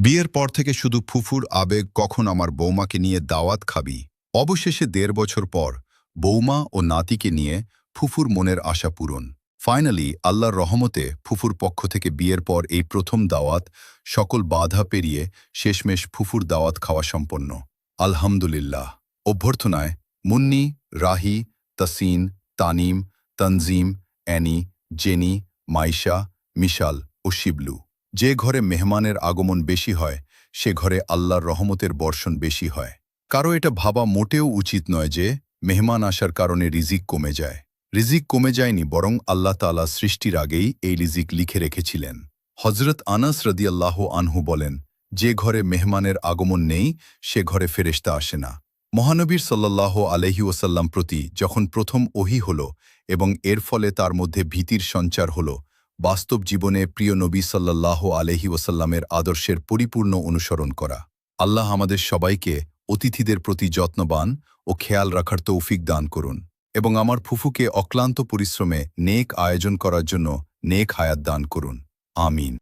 বিয়ের পর থেকে শুধু ফুফুর আবেগ, কখন আমার বৌমাকে নিয়ে দাওয়াত খাবি। অবশেষে ১.৫ বছর পর বৌমা ও নাতিকে নিয়ে ফুফুর মনের আশা পূরণ। ফাইনালি আল্লাহর রহমতে ফুফুর পক্ষ থেকে বিয়ের পর এই প্রথম দাওয়াত, সকল বাধা পেরিয়ে শেষমেশ ফুফুর দাওয়াত খাওয়া সম্পন্ন। আলহামদুলিল্লাহ। অভ্যর্থনায় মুন্নি, রাহি, তাসিন, তানিম, তনজিম, অ্যানি, জেনি, মাইশা, মিশাল ও শিবলু। যে ঘরে মেহমানের আগমন বেশি হয় সে ঘরে আল্লাহর রহমতের বর্ষণ বেশি হয়। কারো এটা ভাবা মোটেও উচিত নয় যে মেহমান আসার কারণে রিজিক কমে যায়। রিজিক কমে যায়নি, বরং আল্লাহ তাআলা সৃষ্টির আগেই এই রিজিক লিখে রেখেছিলেন। হজরত আনাস রাদিয়াল্লাহু আনহু বলেন, যে ঘরে মেহমানের আগমন নেই সে ঘরে ফেরেশতা আসে না। মহানবীর সাল্লাল্লাহু আলাইহি ওয়াসাল্লাম প্রতি যখন প্রথম ওহী হল এবং এর ফলে তার মধ্যে ভীতির সঞ্চার হল, বাস্তব জীবনে প্রিয় নবী সাল্লাল্লাহু আলাইহি ওয়াসাল্লামের আদর্শের পরিপূর্ণ অনুসরণ করা। আল্লাহ আমাদের সবাইকে অতিথিদের প্রতি যত্নবান ও খেয়াল রাখার তৌফিক দান করুন এবং আমার ফুফুকে অক্লান্ত পরিশ্রমে নেক আয়োজন করার জন্য নেক হায়াত দান করুন। আমিন।